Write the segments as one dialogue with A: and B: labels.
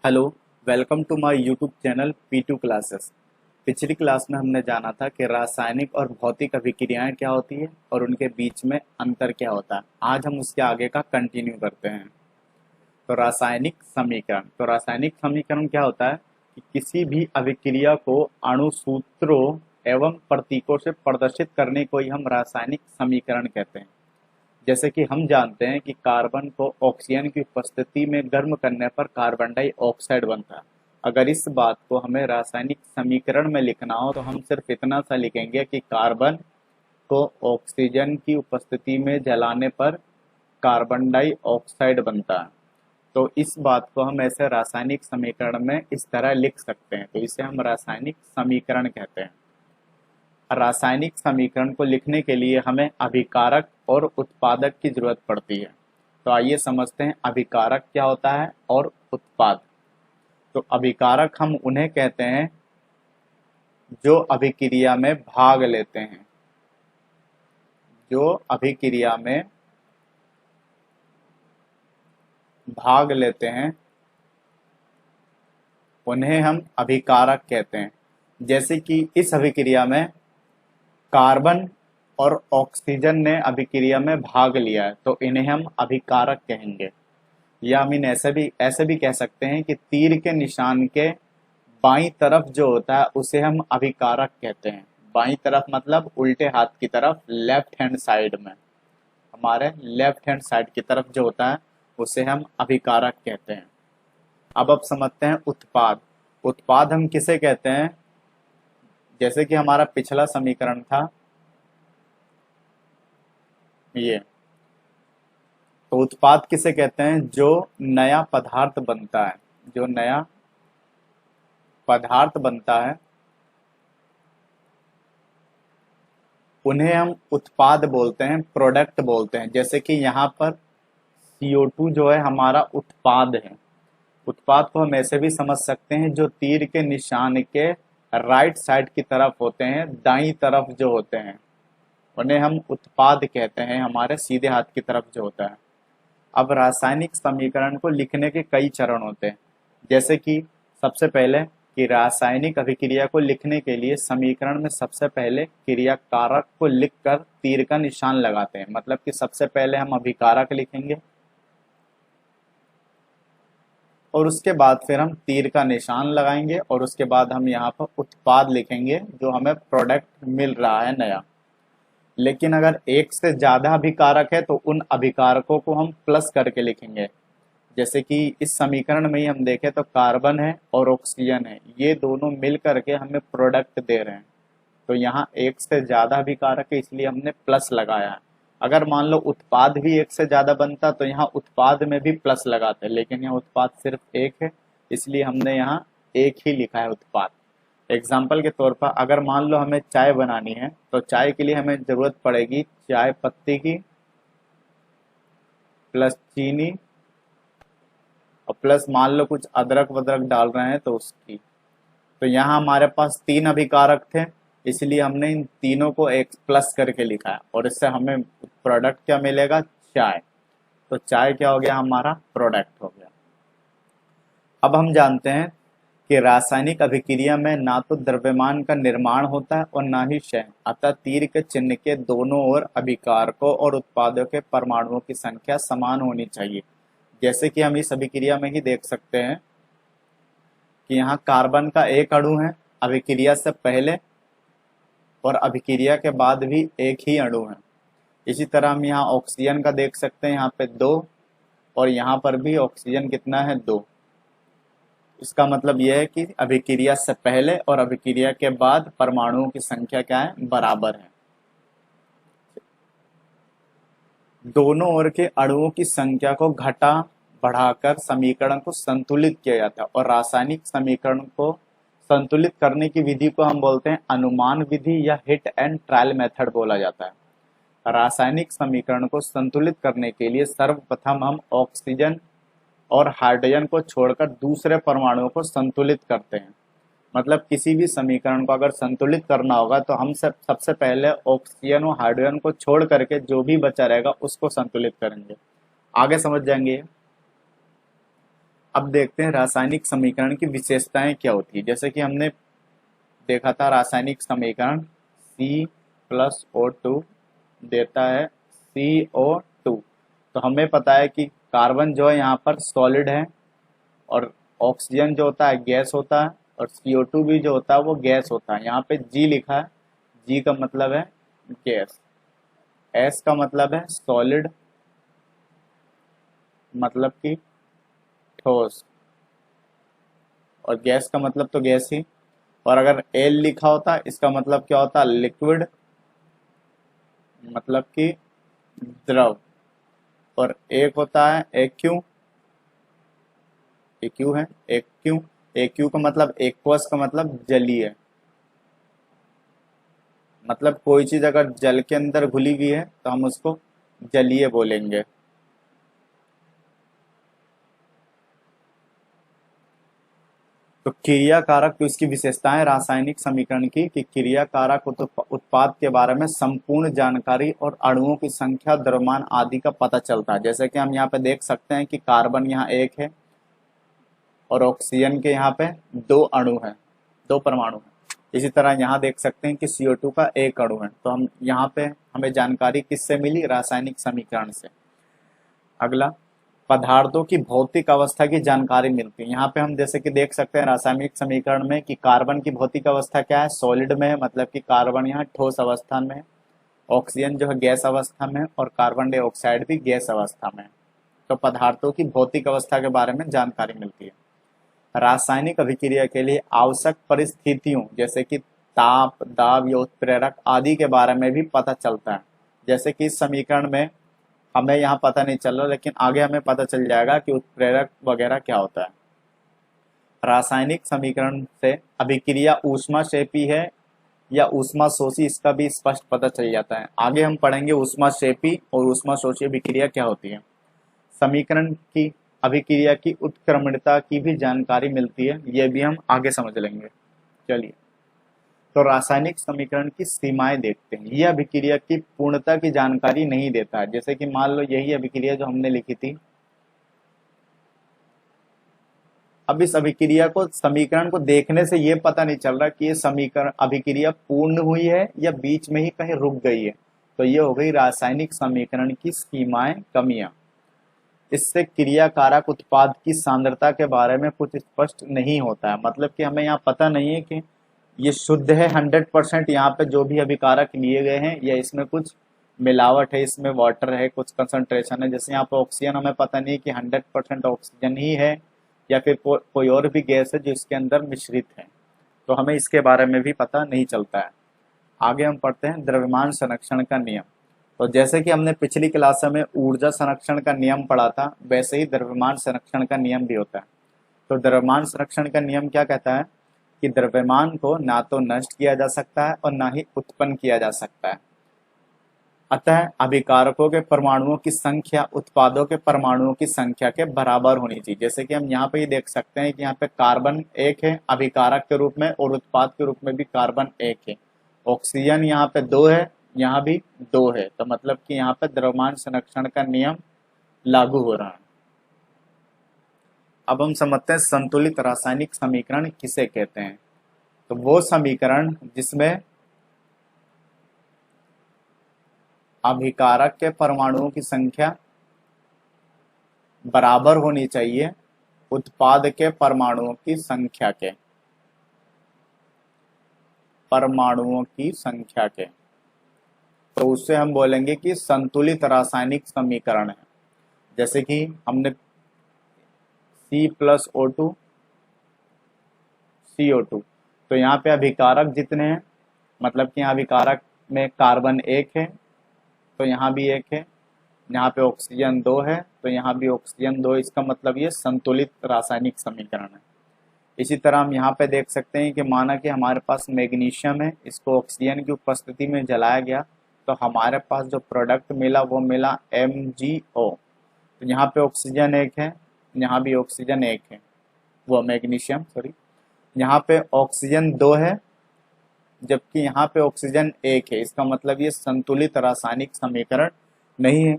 A: Hello, welcome to my YouTube channel P2 classes. पिछली class में हमने जाना था कि रासायनिक और भौतिक अभिक्रियाएं क्या होती है और उनके बीच में अंतर क्या होता है। आज हम उसके आगे का कंटिन्यू करते हैं। तो रासायनिक समीकरण क्या होता है कि किसी भी अभिक्रिया को अणु सूत्रों एवं प्रतीकों से प्रदर्शित करने को ही हम रासायनिक समीकरण कहते हैं। जैसे कि हम जानते हैं कि कार्बन को ऑक्सीजन की उपस्थिति में गर्म करने पर कार्बन डाइऑक्साइड बनता है। अगर इस बात को हमें रासायनिक समीकरण में लिखना हो तो हम सिर्फ इतना सा लिखेंगे कि कार्बन को ऑक्सीजन की उपस्थिति में जलाने पर कार्बन डाइऑक्साइड बनता है। तो इस बात को हम ऐसे रासायनिक समीकरण में इस तरह लिख सकते हैं, तो इसे हम रासायनिक समीकरण कहते हैं। रासायनिक समीकरण को लिखने के लिए हमें अभिकारक और उत्पादक की जरूरत पड़ती है। तो आइए समझते हैं अभिकारक क्या होता है और उत्पाद। तो अभिकारक हम उन्हें कहते हैं जो अभिक्रिया में भाग लेते हैं। जो अभिक्रिया में भाग लेते हैं उन्हें हम अभिकारक कहते हैं। जैसे कि इस अभिक्रिया में कार्बन और ऑक्सीजन ने अभिक्रिया में भाग लिया है, तो इन्हें हम अभिकारक कहेंगे। या हम इन्हें ऐसे भी कह सकते हैं कि तीर के निशान के बाईं तरफ जो होता है उसे हम अभिकारक कहते हैं। बाईं तरफ मतलब उल्टे हाथ की तरफ, लेफ्ट हैंड साइड में, हमारे लेफ्ट हैंड साइड की तरफ जो होता है उसे हम अभिकारक कहते हैं। अब समझते हैं उत्पाद। उत्पाद हम किसे कहते हैं? जैसे कि हमारा पिछला समीकरण था ये, तो उत्पाद किसे कहते हैं? जो नया पदार्थ बनता है। जो नया पदार्थ बनता है उन्हें हम उत्पाद बोलते हैं, प्रोडक्ट बोलते हैं। जैसे कि यहाँ पर CO2 जो है हमारा उत्पाद है। उत्पाद को हम ऐसे भी समझ सकते हैं, जो तीर के निशान के राइट साइड की तरफ होते हैं, दाईं तरफ जो होते हैं उन्हें हम उत्पाद कहते हैं, हमारे सीधे हाथ की तरफ जो होता है। अब रासायनिक समीकरण को लिखने के कई चरण होते हैं। जैसे कि सबसे पहले कि रासायनिक अभिक्रिया को लिखने के लिए समीकरण में सबसे पहले क्रिया कारक को लिखकर तीर का निशान लगाते हैं। मतलब कि सबसे पहले हम अभिकारक लिखेंगे और उसके बाद फिर हम तीर का निशान लगाएंगे और उसके बाद हम यहाँ पर उत्पाद लिखेंगे जो हमें प्रोडक्ट मिल रहा है नया। लेकिन अगर एक से ज्यादा अभिकारक है तो उन अभिकारकों को हम प्लस करके लिखेंगे। जैसे कि इस समीकरण में ही हम देखें तो कार्बन है और ऑक्सीजन है, ये दोनों मिल करके हमें प्रोडक्ट दे रहे हैं। तो यहाँ एक से ज्यादा अभिकारक है इसलिए हमने प्लस लगाया है। अगर मान लो उत्पाद भी एक से ज्यादा बनता तो यहाँ उत्पाद में भी प्लस लगाते, लेकिन यहाँ उत्पाद सिर्फ एक है इसलिए हमने यहाँ एक ही लिखा है उत्पाद। एग्जाम्पल के तौर पर अगर मान लो हमें चाय बनानी है तो चाय के लिए हमें जरूरत पड़ेगी चाय पत्ती की प्लस चीनी और प्लस मान लो कुछ अदरक वदरक डाल रहे हैं तो उसकी। तो यहाँ हमारे पास तीन अभिकारक थे इसलिए हमने इन तीनों को एक प्लस करके लिखा है और इससे हमें प्रोडक्ट क्या मिलेगा? चाय। तो चाय क्या हो गया? हमारा प्रोडक्ट हो गया। अब हम जानते हैं कि रासायनिक अभिक्रिया में ना तो द्रव्यमान का निर्माण होता है और ना ही क्षय, अतः तीर के चिन्ह के दोनों ओर अभिकारकों और उत्पादों के परमाणुओं की संख्या समान होनी चाहिए। जैसे कि हम इस अभिक्रिया में ही देख सकते हैं कि यहाँ कार्बन का एक अणु है अभिक्रिया से पहले और अभिक्रिया के बाद भी एक ही अणु है। इसी तरह हम यहाँ ऑक्सीजन का देख सकते हैं, यहाँ पे 2 और यहाँ पर भी ऑक्सीजन कितना है? 2। इसका मतलब यह है कि अभिक्रिया से पहले और अभिक्रिया के बाद परमाणुओं की संख्या क्या है? बराबर है। दोनों ओर के अणुओं की संख्या को घटा बढ़ाकर समीकरण को संतुलित किया जाता है और रासायनिक समीकरण को संतुलित करने की विधि को हम बोलते हैं अनुमान विधि या हिट एंड ट्रायल मेथड बोला जाता है। रासायनिक समीकरण को संतुलित करने के लिए सर्वप्रथम हम ऑक्सीजन और हाइड्रोजन को छोड़कर दूसरे परमाणुओं को संतुलित करते हैं। मतलब किसी भी समीकरण को अगर संतुलित करना होगा तो हम सबसे पहले ऑक्सीजन और हाइड्रोजन को छोड़ करके जो भी बचा रहेगा उसको संतुलित करेंगे। आगे समझ जाएंगे। अब देखते हैं रासायनिक समीकरण की विशेषताएं क्या होती है। जैसे कि हमने देखा था रासायनिक समीकरण C+O2 देता है CO2। तो हमें पता है कि कार्बन जो है यहाँ पर सॉलिड है और ऑक्सीजन जो होता है गैस होता है और CO2 भी जो होता है वो गैस होता है। यहाँ पे G लिखा है, G का मतलब है गैस, S का मतलब है सॉलिड मतलब कि ठोस, और गैस का मतलब तो गैस ही। और अगर L लिखा होता है इसका मतलब क्या होता है लिक्विड मतलब कि द्रव। और एक होता है AQ, AQ है AQ, AQ का मतलब एक्वस का मतलब जलीय, मतलब कोई चीज अगर जल के अंदर घुली हुई है तो हम उसको जलीय बोलेंगे। तो क्रिया कारक तो इसकी विशेषताएं रासायनिक समीकरण की कि क्रिया कारक उत्पाद के बारे में संपूर्ण जानकारी और अणुओं की संख्या, द्रव्यमान आदि का पता चलता है। जैसे कि हम यहाँ पे देख सकते हैं कि कार्बन यहाँ एक है और ऑक्सीजन के यहाँ पे दो अणु हैं, दो परमाणु हैं। इसी तरह यहाँ देख सकते हैं कि CO2 का एक अणु है। तो हम यहाँ पे हमें जानकारी किससे मिली, रासायनिक समीकरण से। अगला, पदार्थों की भौतिक अवस्था की जानकारी मिलती है। यहाँ पे हम जैसे कि देख सकते हैं रासायनिक समीकरण में कि कार्बन की भौतिक अवस्था क्या है, सॉलिड में है, मतलब कि कार्बन यहाँ ठोस अवस्था में है, ऑक्सीजन जो है गैस अवस्था में और कार्बन डाइऑक्साइड भी गैस अवस्था में है। तो पदार्थों की भौतिक अवस्था के बारे में जानकारी मिलती है। रासायनिक अभिक्रिया के लिए आवश्यक परिस्थितियों जैसे कि ताप, दाब या उत्प्रेरक आदि के बारे में भी पता चलता है। जैसे कि इस समीकरण में हमें यहाँ पता नहीं चल रहा, लेकिन आगे हमें पता चल जाएगा कि उत्प्रेरक वगैरह क्या होता है। रासायनिक समीकरण से अभिक्रिया ऊष्माक्षेपी है या ऊष्माशोषी, इसका भी स्पष्ट पता चल जाता है। आगे हम पढ़ेंगे ऊष्माक्षेपी और ऊष्माशोषी अभिक्रिया क्या होती है। समीकरण की अभिक्रिया की उत्क्रमणिता की भी जानकारी मिलती है, यह भी हम आगे समझ लेंगे। चलिए, तो रासायनिक समीकरण की सीमाएं देखते हैं। यह अभिक्रिया की पूर्णता की जानकारी नहीं देता है। जैसे कि मान लो यही अभिक्रिया जो हमने लिखी थी, अब इस अभिक्रिया को समीकरण को देखने से यह पता नहीं चल रहा कि ये समीकरण अभिक्रिया पूर्ण हुई है या बीच में ही कहीं रुक गई है। तो ये हो गई रासायनिक समीकरण की सीमाएं, कमियां। इससे क्रिया कारक उत्पाद की सांद्रता के बारे में कुछ स्पष्ट नहीं होता है। मतलब कि हमें यहाँ पता नहीं है कि ये शुद्ध है 100%, यहाँ पे जो भी अभिकारक लिए गए हैं या इसमें कुछ मिलावट है, इसमें वाटर है, कुछ कंसंट्रेशन है। जैसे यहाँ पे ऑक्सीजन, हमें पता नहीं कि 100% ऑक्सीजन ही है या फिर कोई और भी गैस है जो इसके अंदर मिश्रित है। तो हमें इसके बारे में भी पता नहीं चलता है। आगे हम पढ़ते हैं द्रव्यमान संरक्षण का नियम। तो जैसे कि हमने पिछली क्लास में ऊर्जा संरक्षण का नियम पढ़ा था, वैसे ही द्रव्यमान संरक्षण का नियम भी होता है। तो द्रव्यमान संरक्षण का नियम क्या कहता है कि द्रव्यमान को ना तो नष्ट किया जा सकता है और ना ही उत्पन्न किया जा सकता है। अतः अभिकारकों के परमाणुओं की संख्या उत्पादों के परमाणुओं की संख्या के बराबर होनी चाहिए। जैसे कि हम यहाँ पे ही देख सकते हैं कि यहाँ पे कार्बन एक है अभिकारक के रूप में और उत्पाद के रूप में भी कार्बन एक है। ऑक्सीजन यहाँ पे दो है, यहाँ भी दो है। तो मतलब कि यहाँ पे द्रव्यमान संरक्षण का नियम लागू हो रहा है। अब हम समझते हैं संतुलित रासायनिक समीकरण किसे कहते हैं। तो वो समीकरण जिसमें अभिकारक के परमाणुओं की संख्या बराबर होनी चाहिए उत्पाद के परमाणुओं की संख्या के, परमाणुओं की संख्या के, तो उससे हम बोलेंगे कि संतुलित रासायनिक समीकरण है। जैसे कि हमने C+O2 CO2, तो यहाँ पे अभिकारक जितने हैं, मतलब कि यहाँ अभिकारक में कार्बन एक है तो यहाँ भी एक है, यहाँ पे ऑक्सीजन दो है तो यहाँ भी ऑक्सीजन दो। इसका मतलब ये संतुलित रासायनिक समीकरण है। इसी तरह हम यहाँ पे देख सकते हैं कि माना कि हमारे पास मैग्नीशियम है, इसको ऑक्सीजन की उपस्थिति में जलाया गया तो हमारे पास जो प्रोडक्ट मिला वो मिला MgO। तो यहाँ पे ऑक्सीजन एक है, यहाँ भी ऑक्सीजन एक है, वो मैग्नीशियम सॉरी, यहाँ पे ऑक्सीजन दो है जबकि यहाँ पे ऑक्सीजन एक है। इसका मतलब ये संतुलित रासायनिक समीकरण नहीं है।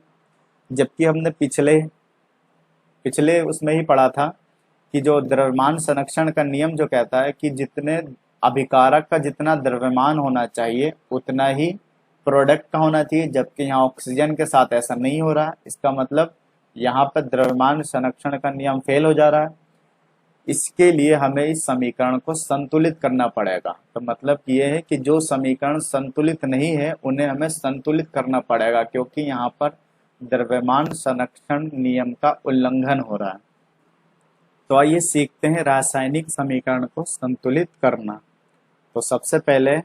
A: जबकि हमने पिछले उसमें ही पढ़ा था कि जो द्रव्यमान संरक्षण का नियम जो कहता है कि जितने अभिकारक का जितना द्रव्यमान होना चाहिए उतना ही प्रोडक्ट का होना चाहिए, जबकि यहाँ ऑक्सीजन के साथ ऐसा नहीं हो रहा। इसका मतलब यहाँ पर द्रव्यमान संरक्षण का नियम फेल हो जा रहा है। इसके लिए हमें इस समीकरण को संतुलित करना पड़ेगा। तो मतलब ये है कि जो समीकरण संतुलित नहीं है उन्हें हमें संतुलित करना पड़ेगा, क्योंकि यहाँ पर द्रव्यमान संरक्षण नियम का उल्लंघन हो रहा है। तो आइए सीखते हैं रासायनिक समीकरण को संतुलित करना। तो सबसे पहले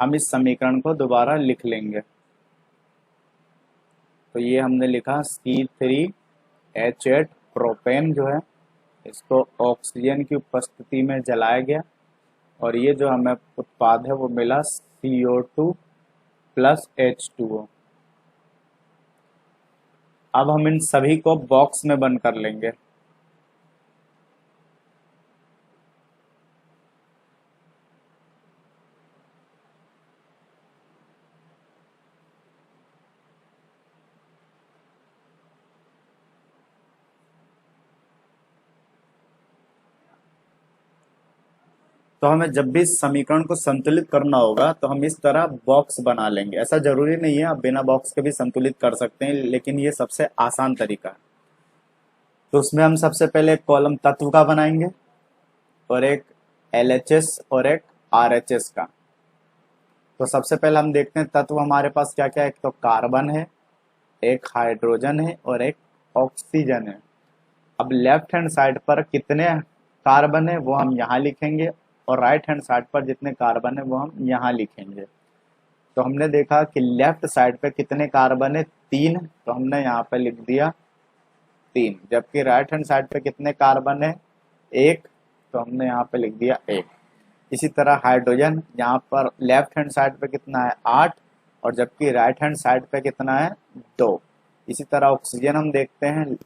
A: हम इस समीकरण को दोबारा लिख लेंगे। तो ये हमने लिखा C3H8 प्रोपेन जो है इसको ऑक्सीजन की उपस्थिति में जलाया गया और ये जो हमें उत्पाद है वो मिला CO2 प्लस H2O। अब हम इन सभी को बॉक्स में बंद कर लेंगे। तो हमें जब भी इस समीकरण को संतुलित करना होगा तो हम इस तरह बॉक्स बना लेंगे। ऐसा जरूरी नहीं है, आप बिना बॉक्स के भी संतुलित कर सकते हैं, लेकिन ये सबसे आसान तरीका है। तो उसमें हम सबसे पहले एक कॉलम तत्व का बनाएंगे और एक LHS और एक RHS का। तो सबसे पहले हम देखते हैं तत्व हमारे पास क्या क्या है। एक तो कार्बन है, एक हाइड्रोजन है और एक ऑक्सीजन है। अब लेफ्ट हैंड साइड पर कितने कार्बन है वो हम यहाँ लिखेंगे और राइट हैंड साइड पर जितने कार्बन है वो हम यहाँ लिखेंगे। तो हमने देखा कि लेफ्ट साइड पे कितने कार्बन है, 3, तो हमने यहाँ पे लिख दिया 3। जबकि राइट हैंड साइड पे कितने कार्बन है, 1, तो हमने यहाँ पे लिख दिया 1। इसी तरह हाइड्रोजन यहाँ पर लेफ्ट हैंड साइड पे कितना है, 8, और जबकि राइट हैंड साइड पे कितना है, 2। इसी तरह ऑक्सीजन हम देखते हैं,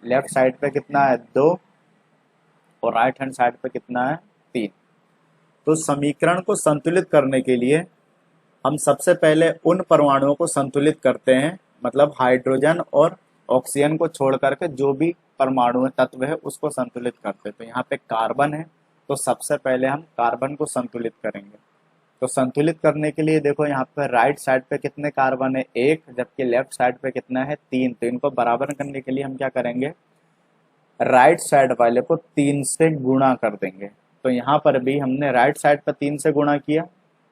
A: लेफ्ट साइड पे कितना है, 2, और राइट हैंड साइड पे कितना है, 3। तो समीकरण को संतुलित करने के लिए हम सबसे पहले उन परमाणुओं को संतुलित करते हैं, मतलब हाइड्रोजन और ऑक्सीजन को छोड़ करके जो भी परमाणु तत्व है उसको संतुलित करते हैं। तो यहाँ पे कार्बन है, तो सबसे पहले हम कार्बन को संतुलित करेंगे। तो संतुलित करने के लिए देखो यहाँ पे राइट साइड पे कितने कार्बन है, 1, जबकि लेफ्ट साइड पे कितना है, 3। तो इनको बराबर करने के लिए हम क्या करेंगे, राइट साइड वाले को 3 से गुणा कर देंगे। तो यहाँ पर भी हमने राइट साइड पर 3 से गुणा किया,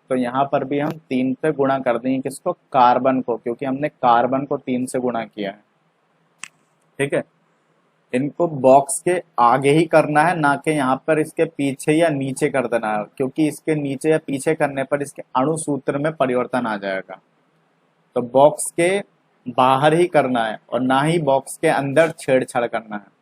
A: तो यहाँ पर भी हम 3 से गुणा कर देंगे किसको, कार्बन को, क्योंकि हमने कार्बन को 3 से गुणा किया है। ठीक है, इनको बॉक्स के आगे ही करना है, ना कि यहाँ पर इसके पीछे या नीचे कर देना है, क्योंकि इसके नीचे या पीछे करने पर इसके अणु सूत्र में परिवर्तन आ जाएगा। तो बॉक्स के बाहर ही करना है और ना ही बॉक्स के अंदर छेड़छाड़ करना है।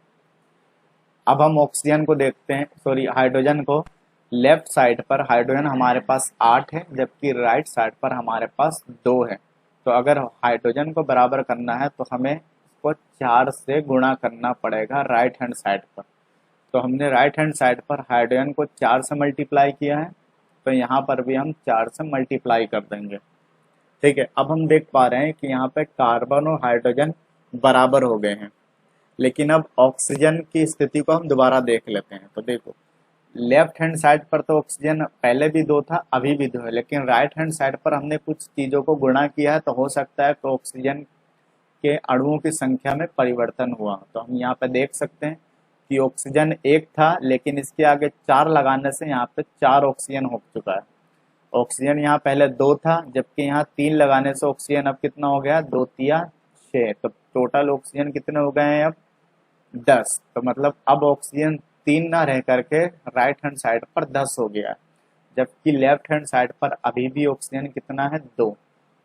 A: अब हम ऑक्सीजन को देखते हैं, सॉरी हाइड्रोजन को। लेफ्ट साइड पर हाइड्रोजन हमारे पास 8 है, जबकि राइट साइड पर हमारे पास 2 है। तो अगर हाइड्रोजन को बराबर करना है तो हमें इसको 4 से गुणा करना पड़ेगा राइट हैंड साइड पर। तो हमने राइट हैंड साइड पर हाइड्रोजन को 4 से मल्टीप्लाई किया है, तो यहाँ पर भी हम 4 से मल्टीप्लाई कर देंगे। ठीक है, अब हम देख पा रहे हैं कि यहाँ पे कार्बन और हाइड्रोजन बराबर हो गए हैं। लेकिन अब ऑक्सीजन की स्थिति को हम दोबारा देख लेते हैं। तो देखो, लेफ्ट हैंड साइड पर तो ऑक्सीजन पहले भी 2 था, अभी भी 2 है, लेकिन राइट हैंड साइड पर हमने कुछ चीजों को गुणा किया है, तो हो सकता है कि ऑक्सीजन के अणुओं की संख्या में परिवर्तन हुआ। तो हम यहाँ पे देख सकते हैं कि ऑक्सीजन 1 था, लेकिन इसके आगे 4 लगाने से यहाँ पे 4 ऑक्सीजन हो चुका है। ऑक्सीजन यहाँ पहले 2 था, जबकि यहाँ 3 लगाने से ऑक्सीजन अब कितना हो गया, 2 तिया 6। तो टोटल ऑक्सीजन कितने हो गए हैं अब, 10। तो मतलब अब ऑक्सीजन 3 ना रह करके राइट हैंड साइड पर 10 हो गया है, जबकि लेफ्ट हैंड साइड पर अभी भी ऑक्सीजन कितना है, 2।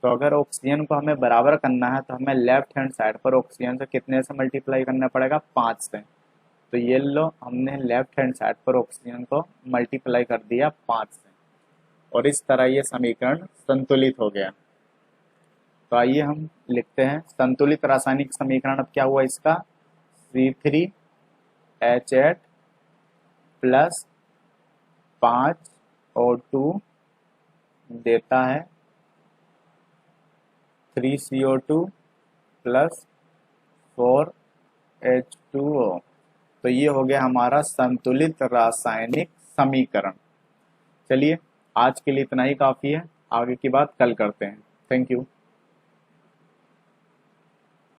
A: तो अगर ऑक्सीजन को हमें बराबर करना है तो हमें लेफ्ट हैंड साइड पर ऑक्सीजन से कितने से मल्टीप्लाई करना पड़ेगा, 5 से। तो ये लो, हमने लेफ्ट हैंड साइड पर ऑक्सीजन को मल्टीप्लाई कर दिया 5 से, और इस तरह ये समीकरण संतुलित हो गया। तो आइए हम लिखते हैं संतुलित रासायनिक समीकरण। अब क्या हुआ इसका, C3H8 प्लस 5O2 देता है 3CO2 प्लस 4H2O। तो ये हो गया हमारा संतुलित रासायनिक समीकरण। चलिए आज के लिए इतना ही काफी है, आगे की बात कल करते हैं। Thank you.